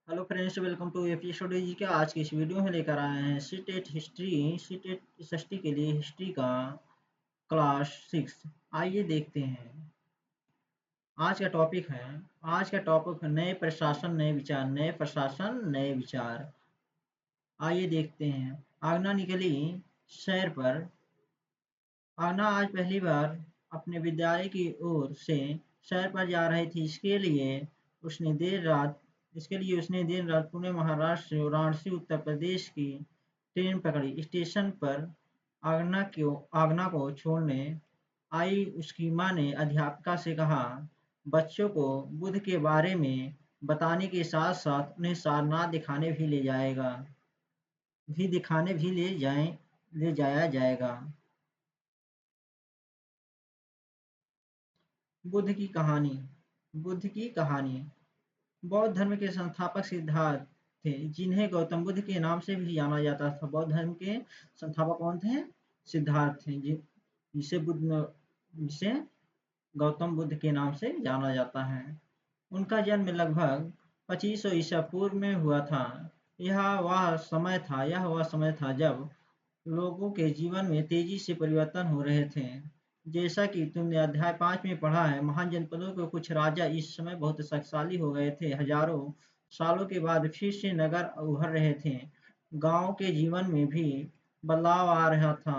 Hello friends, welcome to episode G K. आज की इस वीडियो में लेकर आए हैं सीटेट हिस्ट्री, सीटेट एसएसटी के लिए हिस्ट्री का क्लास 6। आइए देखते हैं। आज का टॉपिक है नए प्रशासन नए विचार, नए प्रशासन नए विचार। आइए देखते हैं। आगना निकली सैर पर। आगना आज पहली बार अपने विद्यालय की ओर से सैर पर जा रही थी। उसने देर रात पुणे महाराष्ट्र से वाराणसी उत्तर प्रदेश की ट्रेन पकड़ी। स्टेशन पर आगना को छोड़ने आई उसकी माँ ने अध्यापिका से कहा, बच्चों को बुद्ध के बारे में बताने के साथ साथ उन्हें सारनाथ दिखाने भी ले जाया जाएगा। बुद्ध की कहानी। बुद्ध की कहानी। बौद्ध धर्म के संस्थापक सिद्धार्थ थे, जिन्हें गौतम बुद्ध के नाम से भी जाना जाता था। बौद्ध धर्म के संस्थापक कौन थे? सिद्धार्थ थे, जिसे गौतम बुद्ध के नाम से जाना जाता है। उनका जन्म लगभग 2500 ईसा पूर्व में हुआ था। यह वह समय था जब लोगों के जीवन में तेजी से परिवर्तन हो रहे थे। जैसा कि तुमने अध्याय 5 में पढ़ा है, महान जनपदों के कुछ राजा इस समय बहुत शक्तिशाली हो गए थे। हजारों सालों के बाद फिर से नगर उभर रहे थे। गांव के जीवन में भी बदलाव आ रहा था।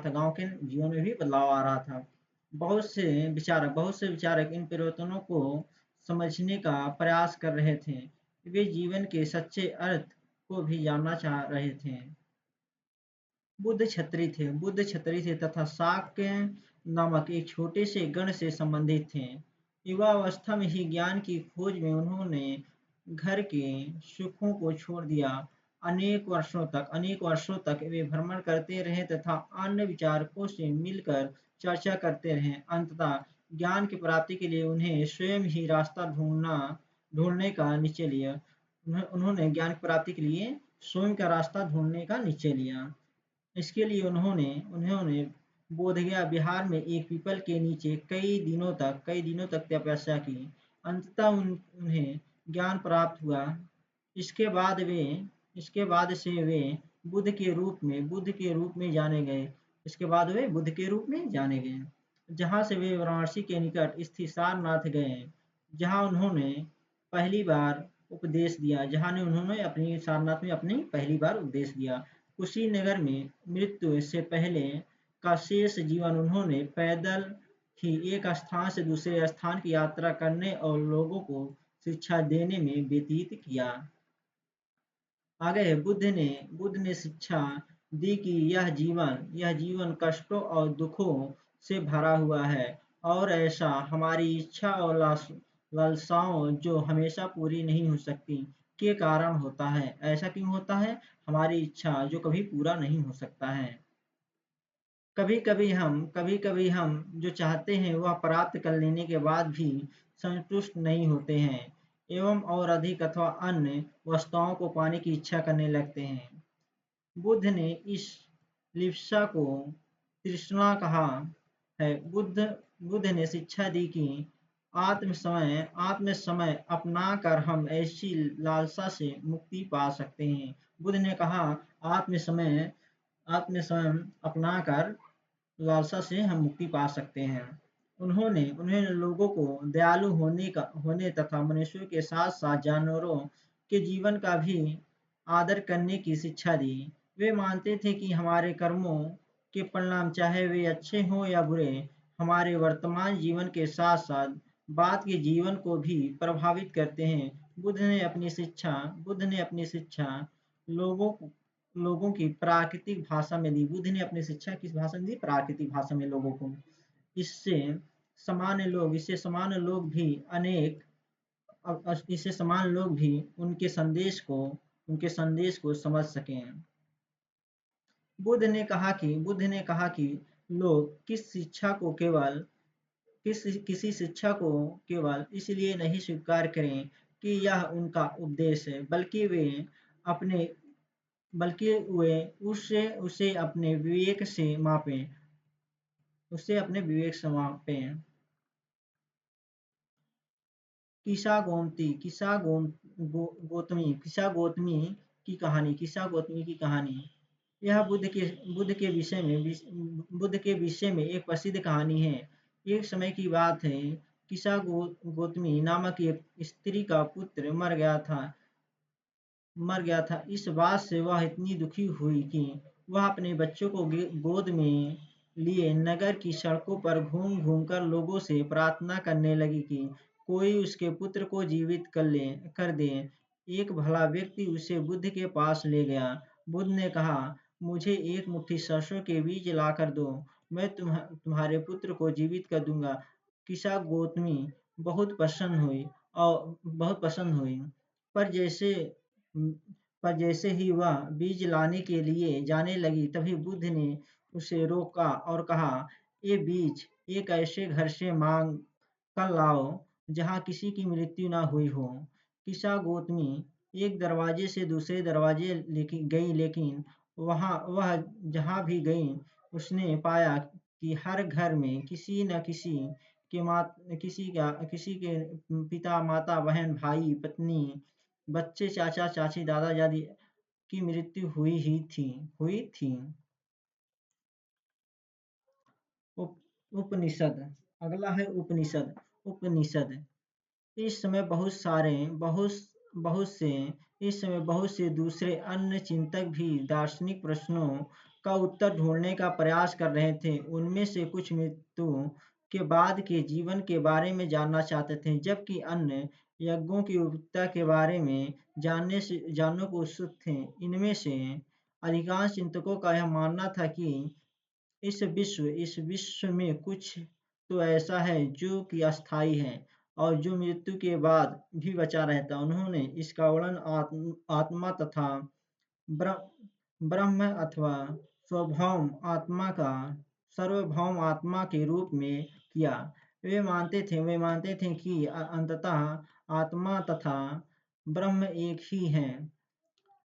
गांव के जीवन में भी बदलाव आ रहा था। बहुत से विचारक इन परिवर्तनों को समझने का प्रयास कर रहे थे। वे जीवन के सच्चे अर्थ को भी जानना चाह रहे थे। बुद्ध क्षत्रिय थे तथा शाक्य नामक एक छोटे से गण से संबंधित थे। युवावस्था में ही ज्ञान की खोज में उन्होंने घर के सुखों को छोड़ दिया। अनेक वर्षों तक वे भ्रमण करते रहे तथा अन्य विचारकों से मिलकर चर्चा करते रहे। अंततः ज्ञान की प्राप्ति के लिए उन्हें स्वयं ही रास्ता ढूंढने का निश्चय लिया। उन्होंने ज्ञान की प्राप्ति के लिए स्वयं का रास्ता ढूंढने का निश्चय लिया। इसके लिए उन्होंने उन्होंने बोधगया बिहार में एक पीपल के नीचे कई दिनों तक तपस्या की। अंततः उन्हें ज्ञान प्राप्त हुआ। इसके बाद वे इसके बाद से वे बुद्ध के रूप में जाने गए। जहाँ से वे वाराणसी के निकट स्थित सारनाथ गए, जहाँ उन्होंने पहली बार सारनाथ में अपनी पहली बार उपदेश दिया। कुशीनगर में मृत्यु से पहले का शेष जीवन उन्होंने पैदल ही एक स्थान से दूसरे स्थान की यात्रा करने और लोगों को शिक्षा देने में व्यतीत किया। आगे बुद्ध ने शिक्षा दी कि यह जीवन कष्टों और दुखों से भरा हुआ है, और ऐसा हमारी इच्छा और लालसाओं जो हमेशा पूरी नहीं हो सकती के कारण होता है। ऐसा क्यों होता है? हमारी इच्छा जो कभी पूरा नहीं हो सकता है। कभी कभी हम जो चाहते हैं वह प्राप्त कर लेने के बाद भी संतुष्ट नहीं होते हैं एवं और अधिक अथवा अन्य वस्तुओं को पाने की इच्छा करने लगते हैं। बुद्ध ने इस लिप्सा को तृष्णा कहा है। बुद्ध ने शिक्षा दी कि आत्म समय अपना कर हम ऐसी लालसा से मुक्ति पा सकते हैं। बुद्ध ने कहा, आत्म समय अपना कर लालसा से हम मुक्ति पा सकते हैं। उन्होंने लोगों को दयालु होने तथा मनुष्यों के साथ साथ जानवरों के जीवन का भी आदर करने की शिक्षा दी। वे मानते थे कि हमारे कर्मों के परिणाम, चाहे वे अच्छे हों या बुरे, हमारे वर्तमान जीवन के साथ साथ बाद के जीवन को भी प्रभावित करते हैं। बुद्ध ने अपनी शिक्षा लोगों लोगों की प्राकृतिक भाषा में दी। बुद्ध ने अपनी शिक्षा किस भाषा में दी? प्राकृतिक भाषा में लोगों को। इससे समान लोग भी उनके संदेश को समझ सकें। बुद्ध ने कहा कि लोग किसी शिक्षा को केवल इसलिए नहीं स्वीकार करें कि यह उनका उपदेश है, बल्कि वे उसे अपने विवेक से मापें। किस्सा गौतमी की कहानी। यह बुद्ध के विषय में एक प्रसिद्ध कहानी है। एक समय की बात है, गौतमी नामक एक स्त्री का पुत्र मर गया था। इस बात से वह इतनी दुखी हुई कि वह अपने बच्चों को गोद में लिए नगर की सड़कों पर घूम-घूम कर लोगों से प्रार्थना करने लगी कि कोई उसके पुत्र को जीवित कर दे। एक भला व्यक्ति उसे बुद्ध के पास ले गया। बुद्ध ने कहा, मुझे एक मुट्ठी सरसों के बीज लाकर दो, मैं तुम्हारे पुत्र को जीवित कर दूंगा। किस्सा गौतमी बहुत प्रसन्न हुई। पर जैसे पर जैसे ही वह बीज लाने के लिए जाने लगी, तभी बुद्ध ने उसे रोका और कहा, ये बीज एक ऐसे घर से मांग कर लाओ जहाँ किसी की मृत्यु न हुई हो। किस्सा गौतमी एक दरवाजे से दूसरे दरवाजे गई, लेकिन वह जहाँ भी गई, उसने पाया कि हर घर में किसी न किसी किसी के पिता, माता, बहन, भाई, पत्नी, बच्चे, चाचा, चाची, दादा, दादी की मृत्यु हुई थी। उपनिषद। अगला है उपनिषद। उपनिषद। इस समय बहुत से दूसरे अन्य चिंतक भी दार्शनिक प्रश्नों का उत्तर ढूंढने का प्रयास कर रहे थे। उनमें से कुछ मृत्यु के बाद के जीवन के बारे में जानना चाहते थे, जबकि अन्य यज्ञों की उपयुक्तता के बारे में जानने को उत्सुक थे। इनमें से अधिकांश चिंतकों का यह मानना था कि इस विश्व में कुछ तो ऐसा है जो कि अस्थायी है और जो मृत्यु के बाद भी बचा रहता है। उन्होंने इसका वर्णन आत्मा तथा ब्रह्म अथवा सार्वभौम आत्मा के रूप में किया। वे मानते थे कि अंततः आत्मा तथा ब्रह्म एक ही हैं।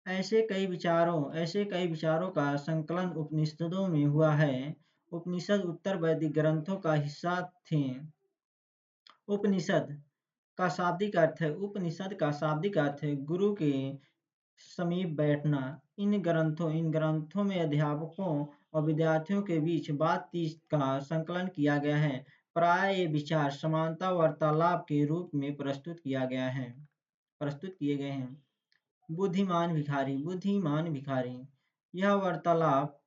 ऐसे कई विचारों का संकलन उपनिषदों में हुआ है। उपनिषद उत्तर वैदिक ग्रंथों का हिस्सा थे। उपनिषद का शाब्दिक अर्थ है गुरु के समीप बैठना। इन ग्रंथों में अध्यापकों और विद्यार्थियों के बीच बातचीत का संकलन किया गया है। प्राय ये विचार समानता वार्तालाप के रूप में प्रस्तुत किए गए हैं। बुद्धिमान भिखारी। यह वार्तालाप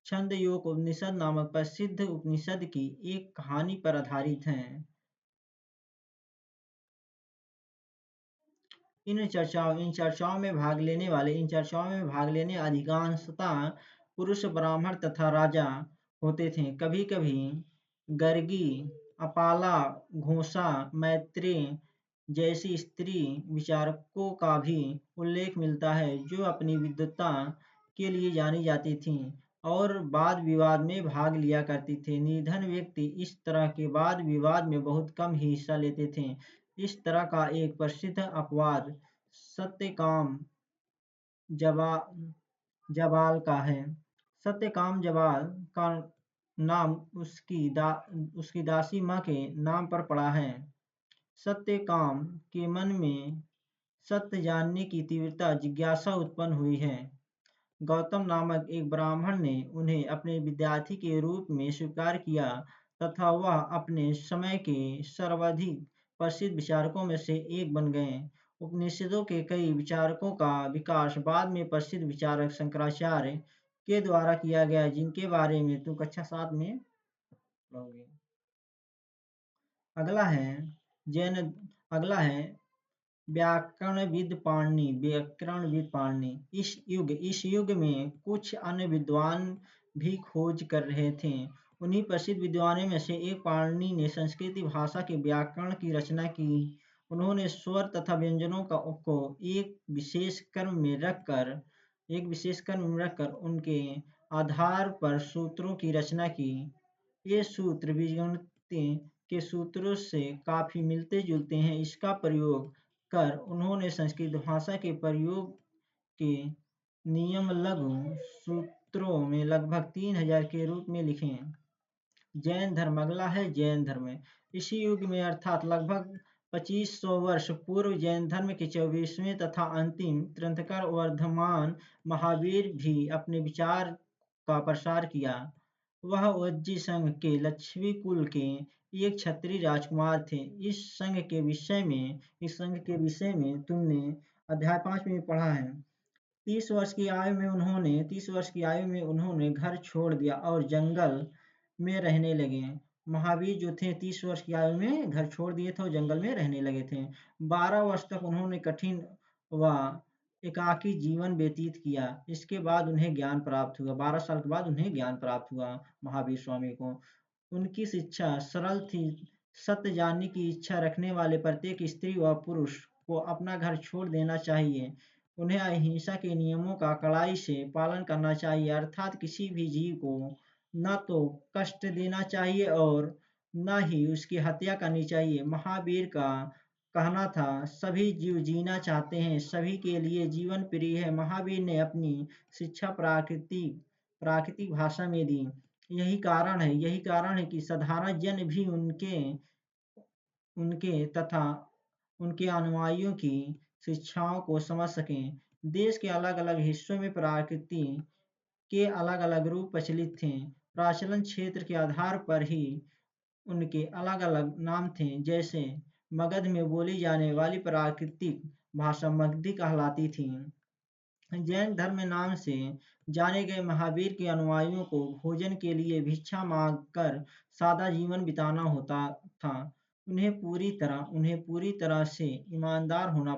छंदयोग उपनिषद नामक प्रसिद्ध उपनिषद की एक कहानी पर आधारित है। इन चर्चाओं में भाग लेने अधिकांशतः पुरुष ब्राह्मण तथा राजा होते थे। कभी-कभी गर्गी, अपाला, घोषा, मैत्रेय जैसी स्त्री विचारकों का भी उल्लेख मिलता है, जो अपनी विद्वता के लिए जानी जाती थीं और वाद विवाद में भाग लिया करती थी। निर्धन व्यक्ति इस तरह के वाद विवाद में बहुत कम ही हिस्सा लेते थे। इस तरह का एक प्रसिद्ध अपवाद सत्यकाम जबाल का है। सत्यकाम जबाल का नाम उसकी दासी माँ के नाम पर पड़ा है। सत्यकाम के मन में सत्य जानने की तीव्रता जिज्ञासा उत्पन्न हुई है। गौतम नामक एक ब्राह्मण ने उन्हें अपने विद्यार्थी के रूप में स्वीकार किया तथा वह अपने समय के सर्वाधिक प्रसिद्ध विचारकों में से एक बन गए। उपनिषदों के कई विचारकों का विकास बाद में प्रसिद्ध विचारक शंकराचार्य के द्वारा किया गया, जिनके बारे में तुम कक्षा 7 में पढ़ोगे। अगला है व्याकरणविद पाणिनि। इस युग में कुछ अन्य विद्वान भी खोज कर रहे थे। उन्हीं प्रसिद्ध विद्वानों में से एक पाणिनि ने संस्कृत भाषा के व्याकरण की रचना की। उन्होंने स्वर तथा व्यंजनों को एक विशेष क्रम में रखकर उनके आधार पर सूत्रों की रचना की। ये सूत्र बीजगणित के सूत्रों से काफी मिलते जुलते हैं। इसका प्रयोग कर उन्होंने संस्कृत भाषा के प्रयोग के नियम लघु सूत्रों में लगभग 3000 के रूप में लिखे हैं। जैन धर्म। अगला है जैन धर्म। इसी युग में अर्थात लगभग 2500 वर्ष पूर्व जैन धर्म के 24वें तथा अंतिम तीर्थंकर वर्धमान महावीर भी अपने विचार का प्रसार किया। वह वज्जी संघ के लक्ष्मी कुल के एक क्षत्रिय राजकुमार थे। इस संघ के विषय में तुमने अध्याय 5 में पढ़ा है। 30 वर्ष की आयु में उन्होंने घर छोड़ दिया और जंगल में रहने लगे। महावीर जो थे 30 वर्ष की आयु में घर छोड़ दिए थे और जंगल में रहने लगे थे। 12 वर्ष तक उन्होंने कठिन व एकाकी जीवन व्यतीत किया। इसके बाद उन्हें ज्ञान प्राप्त हुआ। 12 साल के बाद उन्हें ज्ञान प्राप्त हुआ महावीर स्वामी को। उनकी शिक्षा सरल थी। सत्य जानने की इच्छा रखने वाले प्रत्येक स्त्री व पुरुष को अपना घर छोड़ देना चाहिए। उन्हें अहिंसा के नियमों का कड़ाई से पालन करना चाहिए, अर्थात किसी भी जीव को न तो कष्ट देना चाहिए और न ही उसकी हत्या करनी चाहिए। महावीर का कहना था, सभी जीव जीना चाहते हैं, सभी के लिए जीवन प्रिय है। महावीर ने अपनी शिक्षा प्राकृतिक भाषा में दी। यही कारण है कि साधारण जन भी उनके उनके तथा उनके अनुयायियों की शिक्षाओं को समझ सकें। देश के अलग-अलग हिस्सों में प्रकृति के अलग-अलग रूप प्रचलित थे। प्रचलन क्षेत्र के आधार पर ही उनके अलग-अलग नाम थे। जैसे मगध में बोली जाने वाली प्राकृतिक भाषा मगधी कहलाती थी। जैन धर्म नाम से जाने गए महावीर के अनुयायियों को भोजन के लिए भिक्षा मांगकर सादा जीवन बिताना होता था। उन्हें पूरी तरह से ईमानदार होना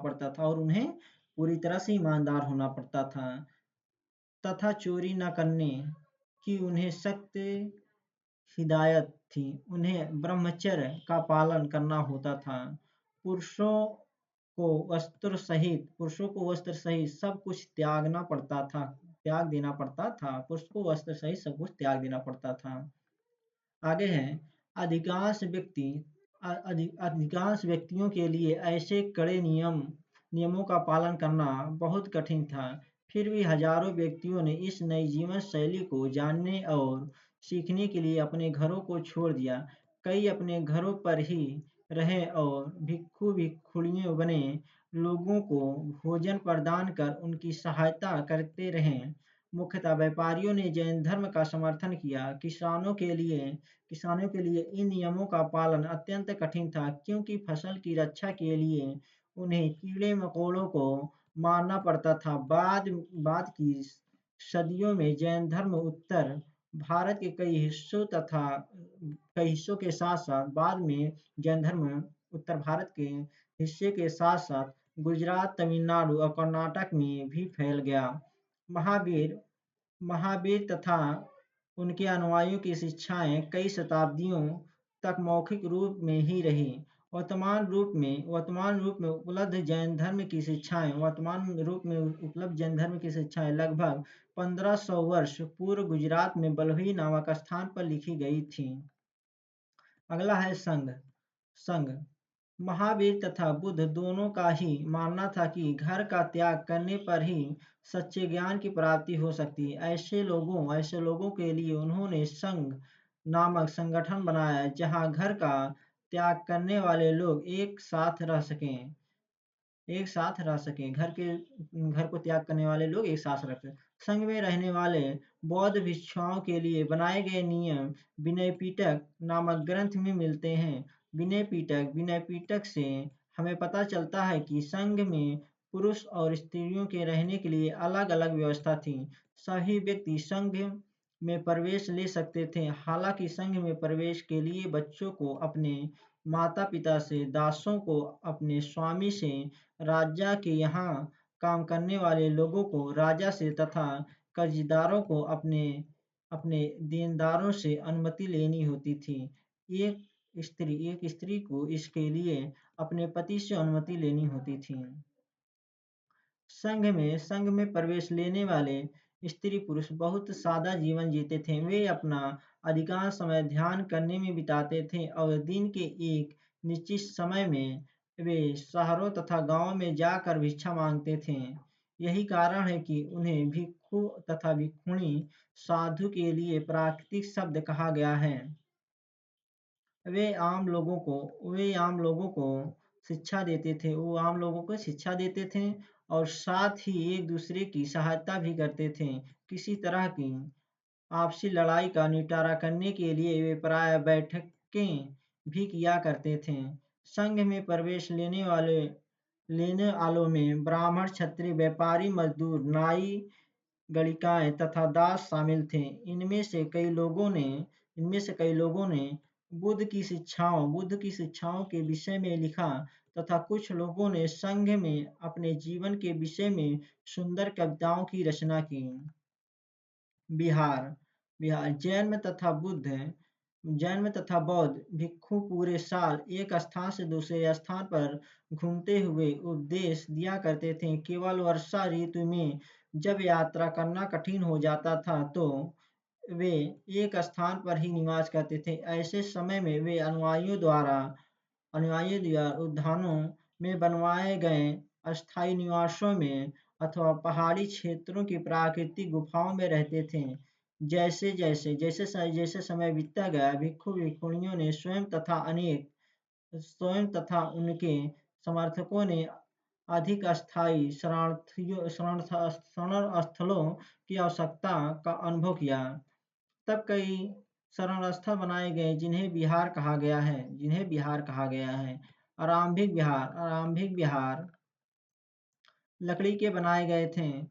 पड़ता था तथा चोरी न करने की उन्हें सख्त हिदायत थी। उन्हें ब्रह्मचर्य का पालन करना होता था। पुरुषों को वस्त्र सहित सब कुछ त्याग देना पड़ता था। पुरुष को वस्त्र सहित सब कुछ त्याग देना पड़ता था। आगे है, अधिकांश व्यक्तियों के लिए ऐसे कड़े नियमों का पालन करना बहुत कठिन था। फिर भी हजारों व्यक्तियों ने इस नई जीवन शैली को जानने और सीखने के लिए अपने घरों को छोड़ दिया। कई अपने घरों पर ही रहे और भिक्षुक-भिक्षुणियों बने लोगों को भोजन प्रदान कर उनकी सहायता करते रहे। मुख्यतः व्यापारियों ने जैन धर्म का समर्थन किया। किसानों के लिए इन नियमों का पालन अत्यंत कठिन था, क्योंकि फसल की रक्षा के लिए उन्हें कीड़े-मकोड़ों को मारना पड़ता था। बाद की सदियों में जैन धर्म उत्तर भारत के कई हिस्सों के साथ-साथ बाद में जैन धर्म उत्तर भारत के हिस्से के साथ-साथ गुजरात, तमिलनाडु और कर्नाटक में भी फैल गया। महावीर तथा उनके अनुयायियों की शिक्षाएं कई शताब्दियों तक मौखिक रूप में ही रहीं। वर्तमान रूप में उपलब्ध जैन धर्म की शिक्षाएं लगभग 1500 वर्ष पूर्व गुजरात में बलुई नामक स्थान पर लिखी गई थीं। अगला है संघ। महावीर तथा बुद्ध दोनों का ही मानना था कि घर का त्याग करने पर ही सच्चे ज्ञान की प्राप्ति हो सकती है। ऐसे लोगों के लिए उन्होंने संघ नामक संगठन बनाया, जहां घर का त्याग करने वाले लोग एक साथ रह सकें। घर को त्याग करने वाले लोग एक साथ रह सकें। संघ में रहने वाले बौद्ध भिक्षुओं के लिए बनाए गए नियम विनय पिटक नामक ग्रंथ में मिलते हैं। विनय पिटक से हमें पता चलता है कि संघ में पुरुष और स्त्रियों के रहने के लिए अलग-अलग व्यवस्था थी। सभी व्यक्ति संघ में प्रवेश ले सकते थे। हालांकि संघ में प्रवेश के लिए बच्चों को अपने माता-पिता से, दासों को अपने स्वामी से, राजा के यहाँ काम करने वाले लोगों को राजा से तथा कर्जदारों को अपने देनदारों से अनुमति लेनी होती थी। एक स्त्री को इसके लिए अपने पति से अनुमति लेनी होती थी। संघ में प्रवेश लेने वाले स्त्री पुरुष बहुत सादा जीवन जीते थे। वे अपना अधिकांश समय ध्यान करने में बिताते थे और दिन के एक निश्चित समय में वे शहरों तथा गांवों में जाकर भिक्षा मांगते थे। यही कारण है कि उन्हें भिक्षु तथा भिक्षुणी साधु के लिए प्राकृतिक शब्द कहा गया है। वे आम लोगों को शिक्षा देते थे, वो आम लोगों को शिक्षा देते थे और साथ ही एक दूसरे की सहायता भी करते थे। किसी तरह की आपसी लड़ाई का निपटारा करने के लिए वे प्रायः बैठकें भी किया करते थे। संघ में प्रवेश लेने वालों में ब्राह्मण, क्षत्रिय, व्यापारी, मजदूर, नाई, गणिकाएँ तथा दास शामिल थे। इनमें से कई लोगों ने बुद्ध की शिक्षाओं के विषय में लिखा तथा कुछ लोगों ने संघ में अपने जीवन के विषय में सुंदर कविताओं की रचना की। बिहार बिहार जैन तथा बौद्ध भिक्षु पूरे साल एक स्थान से दूसरे स्थान पर घूमते हुए उपदेश दिया करते थे। केवल वर्षा ऋतु में जब यात्रा करना कठिन हो जाता था तो वे एक स्थान पर ही निवास करते थे। ऐसे समय में वे अनुयायियों द्वारा उद्यानों में बनवाए गए अस्थायी निवासों में अथवा पहाड़ी क्षेत्रों की प्राकृतिक गुफाओं में रहते थे। जैसे समय बीतता गया, भिक्षु-भिक्षुणियों ने स्वयं तथा उनके समर्थकों ने अधिक अस्थायी शरणस्थलों की आवश्यकता का अनुभव किया। तब कई शरणस्थल बनाए गए जिन्हें बिहार कहा गया है। आरंभिक विहार लकड़ी के बनाए गए थे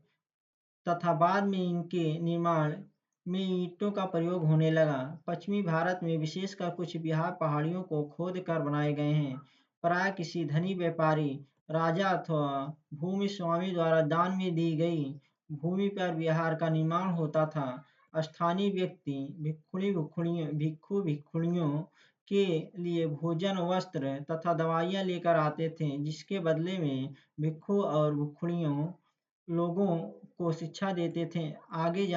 तथा बाद में इनके निर्माण में ईंटों का प्रयोग होने लगा। पश्चिमी भारत में विशेषकर कुछ विहार पहाड़ियों को खोद कर बनाए गए हैं। प्रायः किसी धनी व्यापारी, राजा अथवा भूमि स्वामी द्वारा दान में दी गई भूमि पर विहार का निर्माण होता था। स्थानीय व्यक्ति भिक्षु-भिक्षुणियों के लिए भोजन, वस्त्र तथा दवाइयाँ लेकर आते थे, जिसके बदले में भिक्षु और भिक्षुणियों लोगों को शिक्षा देते थे। आगे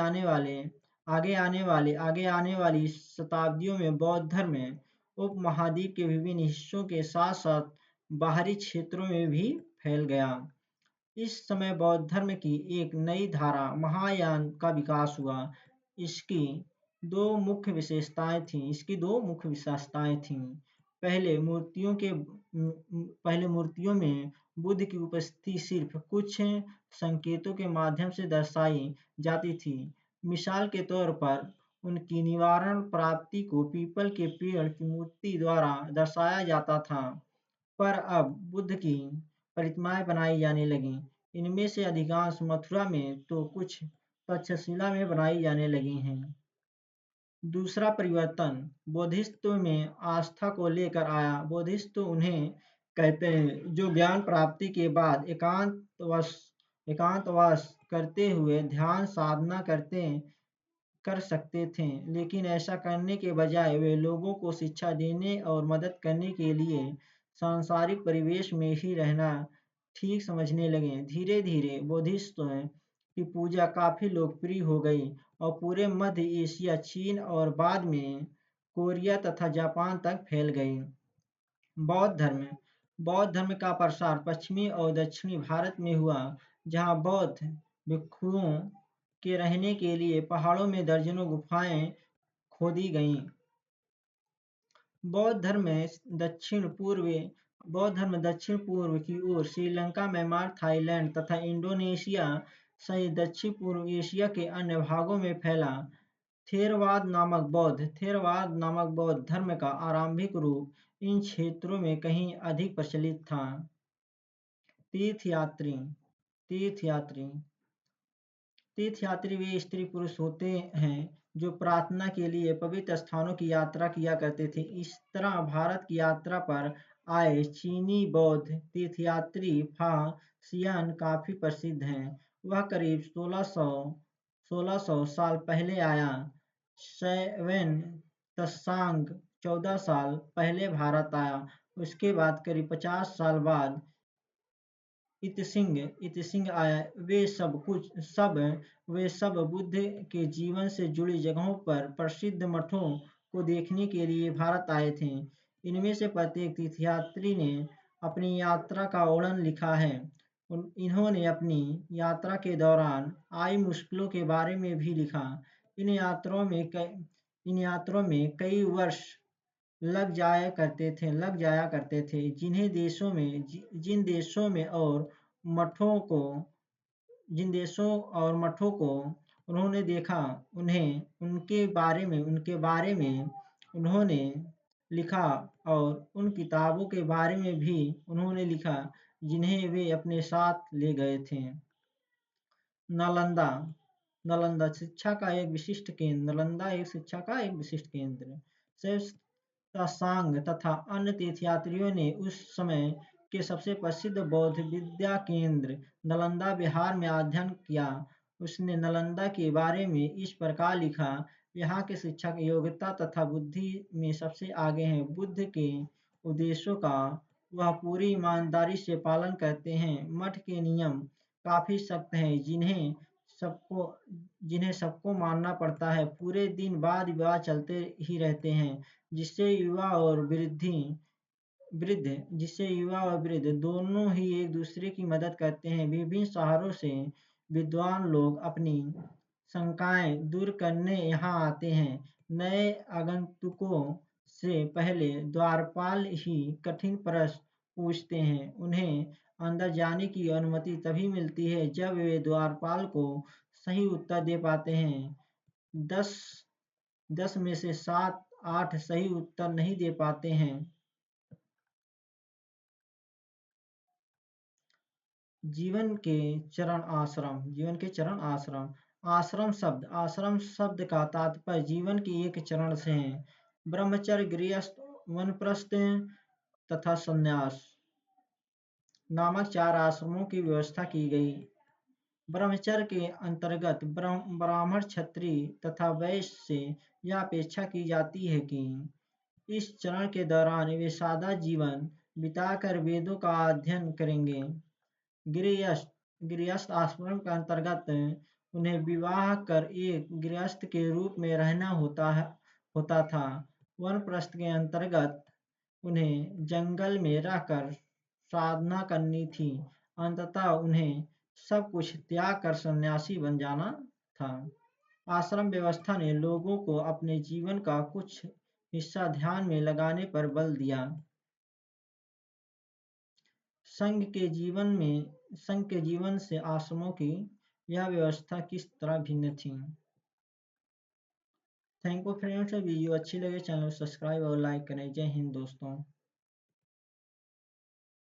आने वाली शताब्दियों में बौद्ध धर्म उपमहाद्वीप के विभिन्न हिस्सों के साथ-साथ बाहरी क्षेत्रों में भी फैल गया। इस समय बौद्ध धर्म की एक नई धारा महायान का विकास हुआ। इसकी दो मुख्य विशेषताएं थीं। पहले मूर्तियों में बुद्ध की उपस्थिति सिर्फ कुछ संकेतों के माध्यम से दर्शाई जाती थी। मिसाल के तौर पर उनकी निवारण प्राप्ति को पीपल के पेड़ की मूर्ति द्वारा दर्शाया जाता था, पर अब बुद्ध की प्रतिमाएं बनाई जाने लगीं। इनमें से अधिकांश मथुरा में तो कुछ तक्षशिला में बनाई जाने लगी हैं। दूसरा परिवर्तन बोधिसत्व में आस्था को लेकर आया। बोधिसत्व उन्हें कहते हैं जो ज्ञान प्राप्ति के बाद एकांतवास करते हुए ध्यान साधना कर सकते थे, लेकिन ऐसा करने के बजाय वे लोगों को शिक्षा देने और मदद करने के लिए सांसारिक परिवेश में ही रहना ठीक समझने लगे। धीरे-धीरे बोधिसत्व की पूजा काफी लोकप्रिय हो गई और पूरे मध्य एशिया, चीन और बाद में कोरिया तथा जापान तक फैल गई। बौद्ध धर्म का प्रसार पश्चिमी और दक्षिणी भारत में हुआ, जहाँ बौद्ध भिक्षुओं के रहने के लिए पहाड़ों में दर्जनों गुफाएं खोदी गईं। बौद्ध धर्म दक्षिण-पूर्व की ओर श्रीलंका, म्यांमार, थाईलैंड तथा इंडोनेशिया सहित दक्षिण-पूर्व एशिया के अन्य भागों में फैला। थेरवाद नामक बौद्ध धर्म का आरंभिक रूप इन क्षेत्रों में कहीं अधिक प्रचलित था। तीर्थयात्री वे स्त्री पुरुष होते हैं जो प्रार्थना के लिए पवित्र स्थानों की यात्रा किया करते थे। इस तरह भारत की यात्रा पर आए चीनी बौद्ध तीर्थयात्री फा सियान काफी प्रसिद्ध हैं। वह करीब 1600 साल पहले आया। शैवेन त्सांग 14 साल पहले भारत आया। उसके बाद करीब 50 साल बाद इतसिंग आया। वे सब बुद्ध के जीवन से जुड़ी जगहों पर प्रसिद्ध मठों को देखने के लिए भारत आए थे। इनमें से प्रत्येक तीर्थयात्री ने अपनी यात्रा का वर्णन लिखा है। इन्होंने अपनी यात्रा के दौरान आई मुश्किलों के बारे में भी लिखा। इन यात्राओं में कई वर्ष लग जाया करते थे, जिन देशों में और मठों को जिन देशों और मठों को उन्होंने देखा, उनके बारे में उन्होंने लिखा, और उन किताबों के बारे में भी उन्होंने लिखा जिन्हें वे अपने साथ ले गए थे। नालंदा नालंदा शिक्षा का एक विशिष्ट केंद्र नालंदा एक शिक्षा का एक विशिष्ट केंद्र सांग तथा अन्य तीर्थयात्रियों ने उस समय के सबसे प्रसिद्ध बौद्ध विद्या केंद्र नालंदा बिहार में अध्ययन किया। उसने नालंदा के बारे में इस प्रकार लिखा, यहाँ के शिक्षक योग्यता तथा बुद्धि में सबसे आगे हैं। बुद्ध के उपदेशों का वह पूरी ईमानदारी से पालन करते हैं। मठ के नियम काफी सख्त हैं, जिन्हें सबको मानना पड़ता है। पूरे दिन वाद विवाद चलते ही रहते हैं, जिससे युवा और वृद्ध दोनों ही एक दूसरे की मदद करते हैं। विभिन्न शहरों से विद्वान लोग अपनी शंकाएं दूर करने यहाँ आते हैं। नए आगंतुकों से पहले द्वारपाल ही कठिन प्रश्न पूछते हैं। उन्हें अंदर जाने की अनुमति तभी मिलती है जब वे द्वारपाल को सही उत्तर दे पाते हैं। 10 10 में से 7-8 सही उत्तर नहीं दे पाते हैं। जीवन के चरण आश्रम आश्रम शब्द का तात्पर्य जीवन के एक चरण से है। ब्रह्मचर्य, गृहस्थ, वानप्रस्थ तथा संन्यास नामक 4 आश्रमों की व्यवस्था की गई। ब्रह्मचर्य के अंतर्गत ब्राह्मण, क्षत्रिय तथा वैश्य से यह अपेक्षा की जाती है कि इस चरण के दौरान वे सादा जीवन बिताकर वेदों का अध्ययन करेंगे। गृहस्थ आश्रम के अंतर्गत उन्हें विवाह कर एक गृहस्थ के रूप में रहना होता था। वानप्रस्थ के अंतर्गत उन्हें जंगल में रहकर साधना करनी थी। अंततः उन्हें सब कुछ त्याग कर सन्यासी बन जाना था। आश्रम व्यवस्था ने लोगों को अपने जीवन का कुछ हिस्सा ध्यान में लगाने पर बल दिया। संघ के जीवन से आश्रमों की यह व्यवस्था किस तरह भिन्न थी? Thank you friends. वीडियो अच्छी लगे चैनल को सब्सक्राइब और लाइक करें। जय हिंद दोस्तों।